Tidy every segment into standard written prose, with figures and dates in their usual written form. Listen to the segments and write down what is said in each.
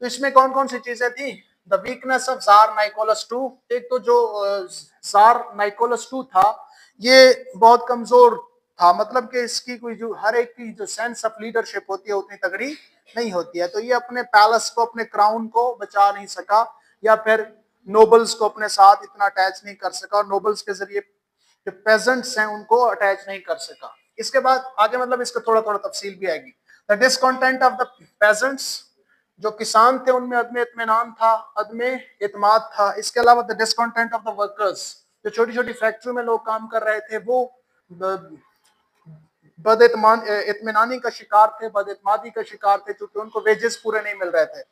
तो इसमें कौन कौन सी चीजें थी? The weakness of tsar Nicholas two. एक तो जो जार नाइकोलस टू था ये बहुत कमजोर था, मतलब कि इसकी कोई जो हर एक की जो सेंस ऑफ लीडरशिप होती है उतनी तगड़ी नहीं होती है। तो ये अपने पैलेस को, अपने क्राउन को बचा नहीं सका, या फिर नोबल्स को अपने साथ इतना अटैच नहीं कर सका, और नोबल्स के जरिए जो पेजेंट्स हैं उनको अटैच नहीं कर सका। इसके बाद आगे मतलब इसका थोड़ा थोड़ा तफसील भी आएगी। The discontent of the pageants, जो किसान थे उनमें अदम इत्मीनान था, अदम इत्माद था। इसके अलावा the discontent of the workers, जो छोटी छोटी फैक्ट्री में लोग काम कर रहे थे वो बद इत्मीनानी का शिकार थे, बद इत्मादी का शिकार थे, क्योंकि उनको वेजेस पूरे नहीं मिल रहे थे।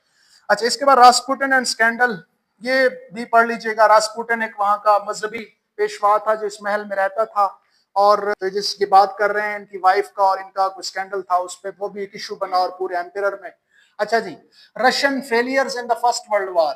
अच्छा, इसके बाद रास्पुटिन एंड स्कैंडल, ये भी पढ़ लीजिएगा। रास्पुटिन एक वहां का मजहबी पेशवा था जो इस महल में रहता था, और जिसकी बात कर रहे हैं इनकी वाइफ का और इनका कोई स्कैंडल था उस पर, वो भी एक इशू बना और पूरे एम्पायर में। अच्छा जी, Russian failures in the first world war.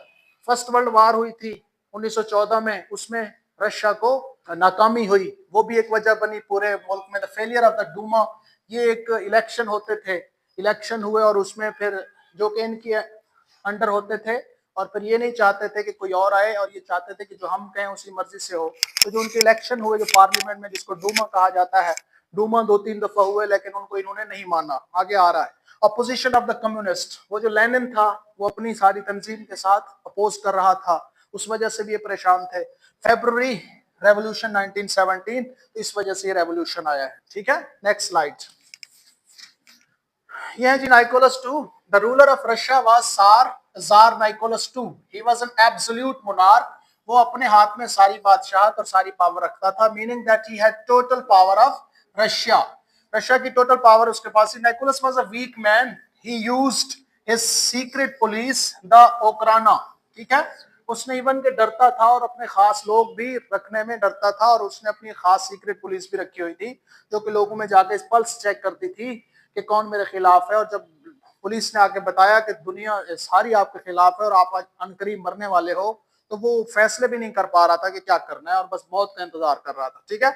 First world war हुई थी 1914 में, उसमें रशिया को नाकामी हुई, वो भी एक वजह बनी पूरे मुल्क में। The failure of the Duma, ये एक इलेक्शन होते थे, इलेक्शन हुए और उसमें फिर जो कि इनके अंडर होते थे, और फिर ये नहीं चाहते थे कि कोई और आए, और ये चाहते थे कि जो हम कहें उसी मर्जी से हो। तो जो उनके इलेक्शन हुए जो पार्लियामेंट में, जिसको डूमा कहा जाता है, डूमा 2-3 दफा हुए लेकिन उनको इन्होंने नहीं माना। आगे आ रहा है अपोजिशन ऑफ द कम्युनिस्ट, वो जो लेनिन था वो अपनी सारी तंजीम के साथ अपोज कर रहा था, उस वजह से भी ये परेशान थे। फेब्रुअरी रेवोल्यूशन 1917, तो इस वजह से ये रेवोल्यूशन आया है। ठीक है, नेक्स्ट स्लाइड। ये है जी Nicholas two. The ruler of Russia was tsar Nicholas two. He was an absolute monarch. वो अपने हाथ में सारी बादशाहत और सारी पावर रखता था, meaning that he had total power of Russia. Russia की टोटल पावर उसके पास थी। Nicholas was a weak man. He used his secret police the Okhrana. ठीक है, उसने इवन के डरता था और अपने खास लोग भी रखने में डरता था, और उसने अपनी खास सीक्रेट पुलिस भी रखी हुई थी जो कि लोगों में जाके पल्स चेक करती थी कि कौन मेरे खिलाफ है। और जब पुलिस ने आके बताया कि दुनिया सारी आपके खिलाफ है और आप आज अनकरीब मरने वाले हो, तो वो फैसले भी नहीं कर पा रहा था कि क्या करना है, और बस मौत का इंतजार कर रहा था। ठीक है,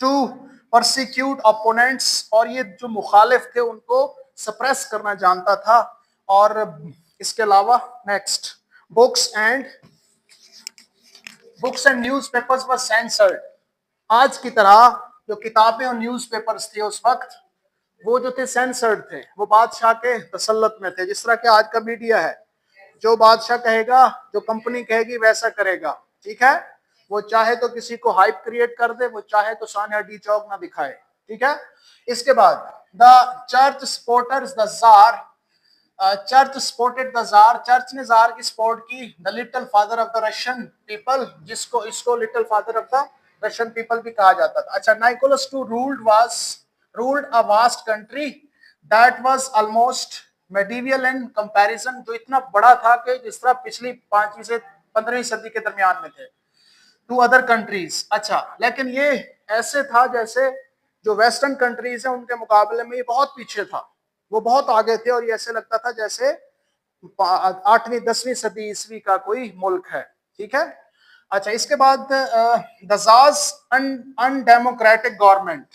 टू परसिक्यूट ओपोनेंट्स, और ये जो मुखालिफ थे उनको सप्रेस करना जानता था। और इसके अलावा next, books and newspapers were censored. आज की तरह जो किताबें और न्यूज़पेपर्स थे उस वक्त, वो जो थे सेंसर्ड थे, वो बादशाह के तसल्लुत में थे। जिस तरह के आज का मीडिया है, जो बादशाह कहेगा, जो कंपनी कहेगी वैसा करेगा। ठीक है, वो चाहे तो किसी को हाइप क्रिएट कर दे, वो चाहे तो सानिया डी चौक ना दिखाए। ठीक है, इसके बाद the church supporters the tsar. Church supported the tsar. Church ने जार की सपोर्ट की। The little father of the Russian people, जिसको इसको little father of the Russian people भी कहा जाता था। अच्छा, Nicholas two ruled a vast country that was almost medieval in comparison, जो इतना बड़ा था कि जिस तरह पिछली 5वीं से 15वीं सदी के दरमियान में थे, टू अदर कंट्रीज। अच्छा, लेकिन ये ऐसे था जैसे जो वेस्टर्न कंट्रीज हैं उनके मुकाबले में ये बहुत पीछे था, वो बहुत आगे थे, और ये ऐसे लगता था जैसे 8वीं 10वीं सदी ईस्वी का कोई मुल्क है। ठीक है, अच्छा, इसके बाद दजाज अनडेमोक्रेटिक गवर्नमेंट।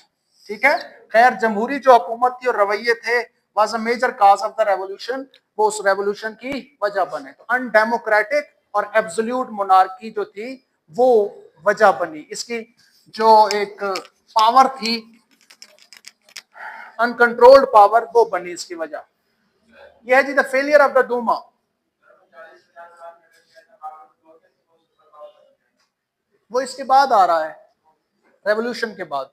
ठीक है, खैर जमहूरी जो हुकूमत थी और रवैये थे, was a major cause of the revolution, वो उस रेवोल्यूशन की वजह बने। तो अनडेमोक्रेटिक और एब्सोल्यूट मोनार्की जो थी वो वजह बनी। इसकी जो एक पावर थी, अनकंट्रोल्ड पावर, वो बनी इसकी वजह। यह है जी the failure of the Duma. वो इसके बाद आ रहा है, रेवोल्यूशन के बाद।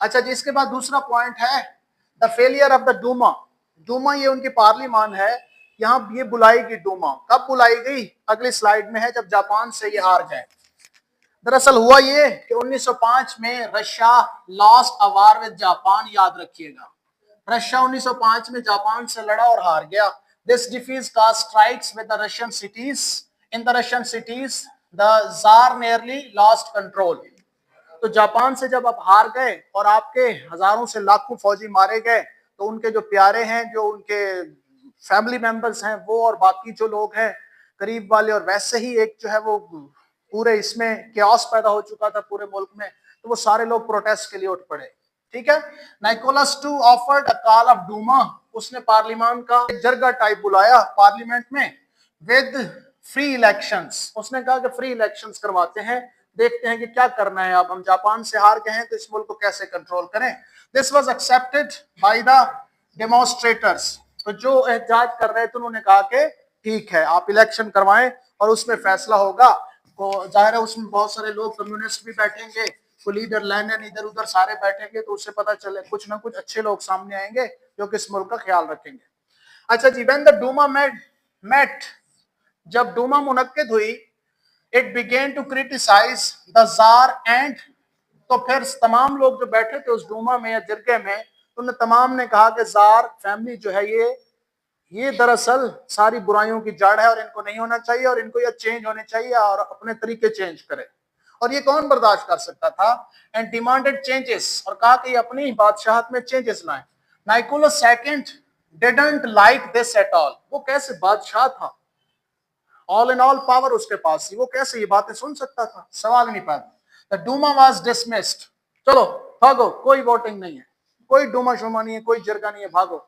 अच्छा जी, इसके बाद दूसरा पॉइंट है the failure of the Duma. Duma ये उनकी पार्लिमान है, यहाँ ये बुलाई गई डूमा। कब बुलाई गई? अगली स्लाइड में है, जब जापान से ये हार गए। दरअसल हुआ ये कि 1905 में Russia lost a war with Japan. याद रखिएगा, रशिया 1905 में जापान से लड़ा और हार गया। This defeat cast strikes with the Russian cities. In the Russian cities the tsar nearly lost control. तो जापान से जब आप हार गए और आपके हजारों से लाखों फौजी मारे गए, तो उनके जो प्यारे हैं, जो उनके फैमिली मेंबर्स हैं, वो और बाकी जो लोग हैं करीब वाले, और वैसे ही एक जो है वो पूरे इसमें कैओस पैदा हो चुका था पूरे मुल्क में, तो वो सारे लोग प्रोटेस्ट के लिए उठ पड़े। ठीक है। Nicholas II offered a call of Duma, उसने पार्लियामेंट का जरगा टाइप बुलाया पार्लियामेंट में विद फ्री इलेक्शंस। उसने कहा कि फ्री इलेक्शंस करवाते हैं, देखते हैं कि क्या करना है। अब हम जापान से हार गए हैं तो इस मुल्क को कैसे कंट्रोल करें। This was accepted by the demonstrators. तो जो एहतजाज कर रहे थे उन्होंने कहा कि ठीक है आप इलेक्शन करवाएं और उसमें फैसला होगा। तो जाहिर है उसमें बहुत सारे लोग कम्युनिस्ट भी बैठेंगे, को लीडर लेनिन इधर उधर सारे बैठेंगे, तो उससे पता चले कुछ ना कुछ अच्छे लोग सामने आएंगे जो कि इस मुल्क का ख्याल रखेंगे। अच्छा जी, व्हेन द डूमा मेट, जब डूमा मुनक्किद हुई, it began to criticise the tsar and, तो फिर तमाम लोग जो बैठे थे उस डूमा में या जिरगे में, उन्हें तमाम ने कहा कि जार फैमिली जो है ये दरअसल सारी बुराइयों की जड़ है और इनको नहीं होना चाहिए और इनको ये चेंज होने चाहिए और अपने तरीके चेंज करे। और ये कौन बर्दाश्त कर सकता था। एंड डिमांडेड चेंजेस, और कहा कि अपनी बादशाहत में चेंजेस लाएं। Nicholas II didn't like this at all. वो कैसे बादशाह था, ऑल इन ऑल पावर उसके पास थी, वो कैसे ये बातें सुन सकता था, सवाल नहीं पैदा। द डूमा वाज डिसमिस्ड, चलो भागो, कोई वोटिंग नहीं है, कोई डूमा शुमा नहीं है, कोई जरगा नहीं है, भागो।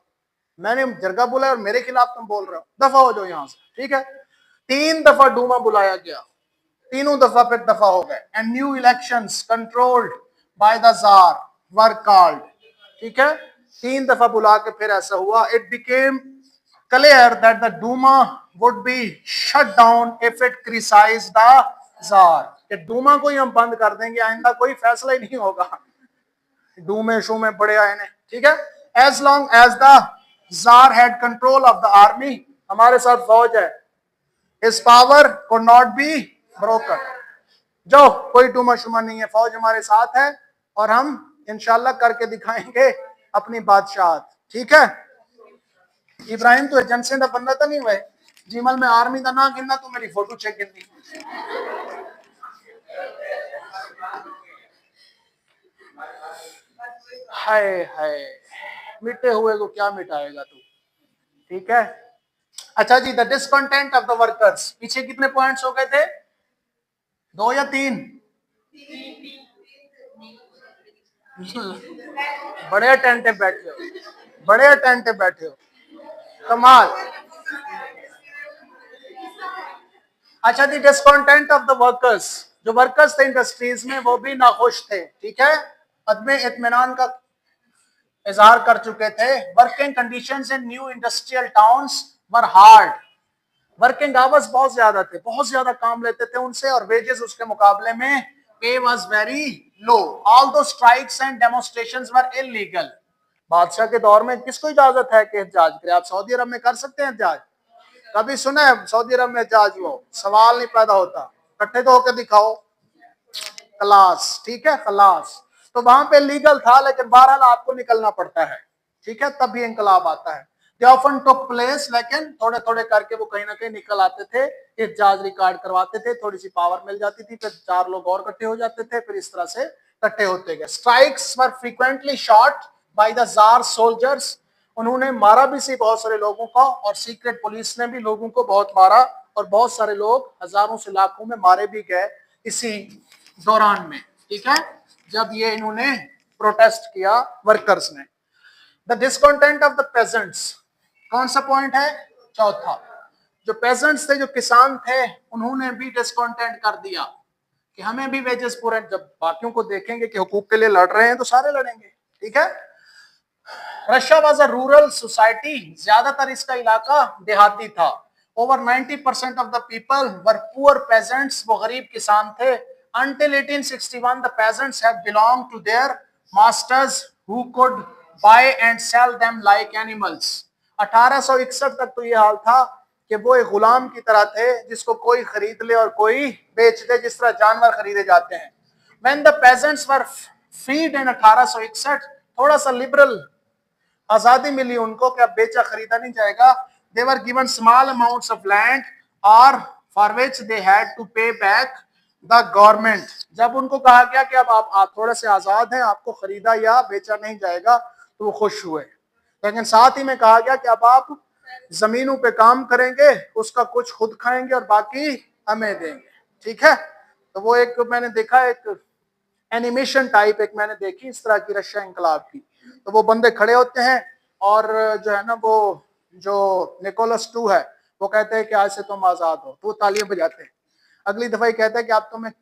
मैंने जरगा बोला और मेरे खिलाफ तुम बोल रहे हो, दफा हो जाओ यहां से, ठीक है। 3 दफा डूमा बुलाया गया, तीनों दफा फिर दफा हो गए। And new elections controlled by the jar were called, ठीक है। 3 दफा बुला के फिर ऐसा हुआ। It became clear that the Duma would be shut down if it criticised the jar, कि डूमा को ही हम बंद कर देंगे, आइंदा कोई फैसला ही नहीं होगा, डूमे शूमे बड़े आए ने, ठीक है। As long as the tsar had control of the army, हमारे साथ फौज है, his power could not be broken। जो कोई डूमा शुमा नहीं है, फौज हमारे साथ है और हम इंशाल्लाह करके दिखाएंगे अपनी बादशाहत, ठीक है। इब्राहिम तो एजेंसी का बंदा तो नहीं हुआ जीमल में आर्मी का ना गिनना, तू मेरी फोटो चेक गिननी। हाय हाय, मिटे हुए को क्या मिटाएगा तू, ठीक है। अच्छा जी, the discontent of the workers, पीछे कितने पॉइंट्स हो गए थे, 2 या 3? बड़े अटेंटिव बैठे हो, बड़े अटेंटिव बैठे हो, कमाल। अच्छा जी, डिसकंटेंट ऑफ द वर्कर्स, जो वर्कर्स थे इंडस्ट्रीज में वो भी नाखुश थे, ठीक है, अदम इत्मीनान का इजहार कर चुके थे। वर्किंग कंडीशंस इन न्यू इंडस्ट्रियल टाउन्स वर हार्ड, वर्किंग आवर्स बहुत ज्यादा थे, बहुत ज्यादा काम लेते थे उनसे, और वेजेस उसके मुकाबले में पे वाज वेरी लो। ऑल दो strikes and demonstrations were illegal. बादशाह के दौर में किसको इजाजत है कि एहतजाज करे, आप सऊदी अरब में कर सकते हैं एहतजाज, कभी सुना है सऊदी अरब में एहतजाज हुआ, सवाल नहीं पैदा होता, इकट्ठे तो होकर दिखाओ, खलास, ठीक है, खलास। तो वहां पे लीगल था, लेकिन बहरहाल आपको निकलना पड़ता है, ठीक है, तब भी इंकलाब आता है। They often took place, लेकिन थोड़े थोड़े करके वो कहीं ना कहीं निकल आते थे, एहतजाज रिकॉर्ड करवाते थे, थोड़ी सी पावर मिल जाती थी, फिर 4 लोग और इकट्ठे हो जाते थे, फिर इस तरह से इकट्ठे होते गए। Strikes were frequently shot by the jar soldiers, उन्होंने मारा भी सी बहुत सारे लोगों को, और सीक्रेट पुलिस ने भी लोगों को बहुत मारा, और बहुत सारे लोग हजारों से लाखों में मारे भी गए इसी दौरान में, ठीक है, जब ये इन्होंने प्रोटेस्ट किया वर्कर्स ने। The discontent of the pageants, कौन सा पॉइंट है, चौथा। जो पेजेंट्स थे, जो किसान थे, उन्होंने भी डिसकंटेंट कर दिया कि हमें भी वेजेस पूरे, जब बाकियों को देखेंगे कि हुकूक के लिए लड़ रहे हैं तो सारे लड़ेंगे, ठीक है। Russia was a rural society, ज्यादातर इसका इलाका देहाती था। Over 90% of the people were poor pageants, वो गरीब किसान थे। Until 1861 the peasants had belonged to their masters who could buy and sell them like animals। 1861 तक तो ये हाल था कि वो एक गुलाम की तरह थे जिसको कोई खरीद ले और कोई बेच दे, जिस तरह जानवर खरीदे जाते हैं। When the peasants were freed in 1861, थोड़ा सा लिबरल आजादी मिली उनको कि अब बेचा खरीदा नहीं जाएगा। They were given small amounts of land और for which they had to pay back the government. जब उनको कहा गया कि अब आप थोड़े से आजाद हैं, आपको खरीदा या बेचा नहीं जाएगा, तो वो खुश हुए। लेकिन साथ ही में कहा गया कि अब आप जमीनों पे काम करेंगे, उसका कुछ खुद खाएंगे और बाकी हमें देंगे, ठीक है। तो वो एक मैंने देखा, एक एनिमेशन टाइप एक मैंने देखी इस तरह की रशिया इंकलाब की। तो वो बंदे खड़े होते हैं और जो है ना वो जो निकोलस टू है वो कहते हैं कि आज से तुम आजाद हो, तो वो तालियां बजाते हैं। अगली दफा ही कहता है कि आप तुम्हें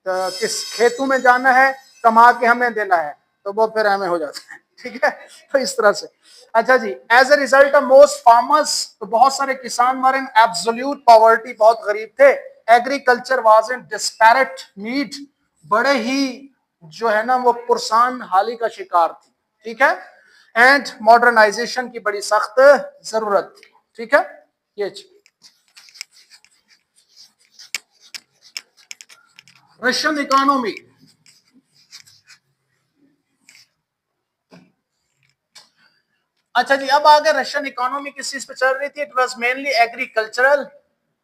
किस खेतों में जाना है, कमा के हमें देना है, तो वो फिर हमें हो जाता है। ठीक है, तो इस तरह से। अच्छा जी, as a result of most farmers, तो बहुत सारे किसान वर इन एब्सोल्यूट पॉवर्टी, बहुत गरीब थे। Agriculture was in disparate need, बड़े ही जो है ना वो पुरसान हाली का शिकार थी। ठीक है, एंड मॉडर्नाइजेशन की बड़ी सख्त जरूरत थी। ठीक है, ये रशियन इकोनॉमी। अच्छा जी, अब आगे रशियन इकोनॉमी किस चीज पे चल रही थी? It was mainly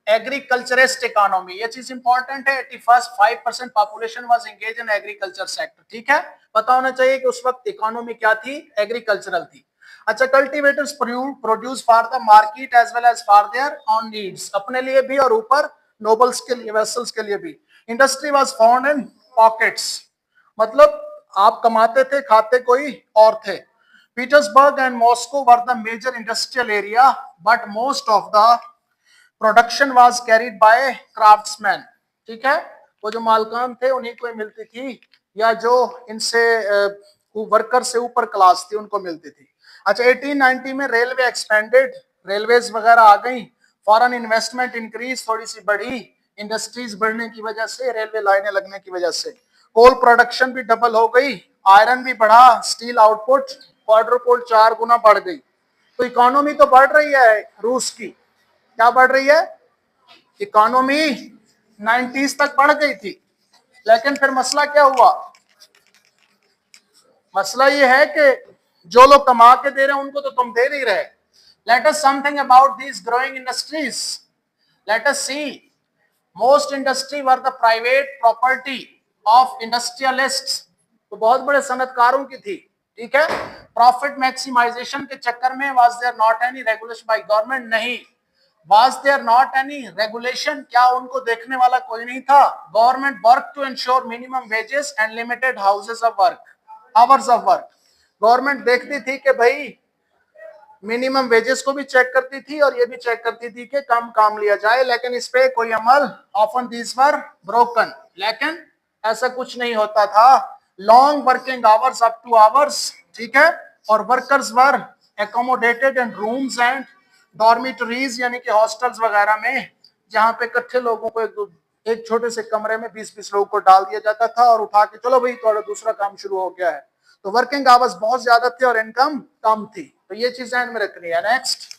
agriculturist economy. ये चीज इंपॉर्टेंट है। 85% population was engage in agriculture sector. ठीक है, पता होना चाहिए कि उस वक्त इकोनॉमी क्या थी, एग्रीकल्चरल थी। अच्छा, cultivators produce for the market as well as for their own needs, अपने लिए भी और ऊपर नोबल्स के लिए, वेसल्स के लिए भी। Industry was found in pockets, मतलब आप कमाते थे, खाते कोई और थे। Petersburg and Moscow were the major industrial area, but most of the production was carried by craftsmen। ठीक है, वो जो मालकान थे उन्हीं को मिलती थी, या जो इनसे वर्कर से ऊपर क्लास थी उनको मिलती थी। अच्छा, 1890 में रेलवे एक्सपेंडेड, रेलवेज वगैरह आ गई। फॉरेन इन्वेस्टमेंट इंक्रीज, थोड़ी सी बढ़ी, इंडस्ट्रीज बढ़ने की वजह से, रेलवे लाइनें लगने की वजह से। कोल प्रोडक्शन भी डबल हो गई, आयरन भी बढ़ा, स्टील आउटपुट क्वाड्रुपल 4 गुना बढ़ गई। तो इकोनॉमी तो बढ़ रही है रूस की, क्या बढ़ रही है? इकोनॉमी 90s तक बढ़ गई थी, लेकिन फिर मसला क्या हुआ? मसला ये है कि जो लोग कमा के दे रहे हैं उनको तो तुम दे नहीं रहे। Let us something about these growing industries. Let us see, most industry were the private property of industrialists, तो बहुत बड़े सनतकारों की थी। ठीक है, प्रॉफिट मैक्सिमाइजेशन के चक्कर में was there not any regulation by government? नहीं। Was there not any regulation, क्या उनको देखने वाला कोई नहीं था? Government work to ensure minimum wages and limited houses of work, hours of work. Government देखती थी कि भाई मिनिमम वेजेस को भी चेक करती थी और ये भी चेक करती थी कि कम काम लिया जाए, लेकिन इस पे कोई अमल, ऑफन दीज वर ब्रोकन, लेकिन ऐसा कुछ नहीं होता था। Long working hours up to hours, ठीक है, और workers were accommodated in rooms and dormitories, यानी कि हॉस्टल्स वगैरह में, जहां पे इकट्ठे लोगों को एक छोटे से कमरे में 20-20 लोगों को डाल दिया जाता था और उठा के चलो भाई थोड़ा दूसरा काम शुरू हो गया है। तो वर्किंग आवर्स बहुत ज्यादा थे और इनकम कम थी। तो ये चीजें में रखनी है। नेक्स्ट,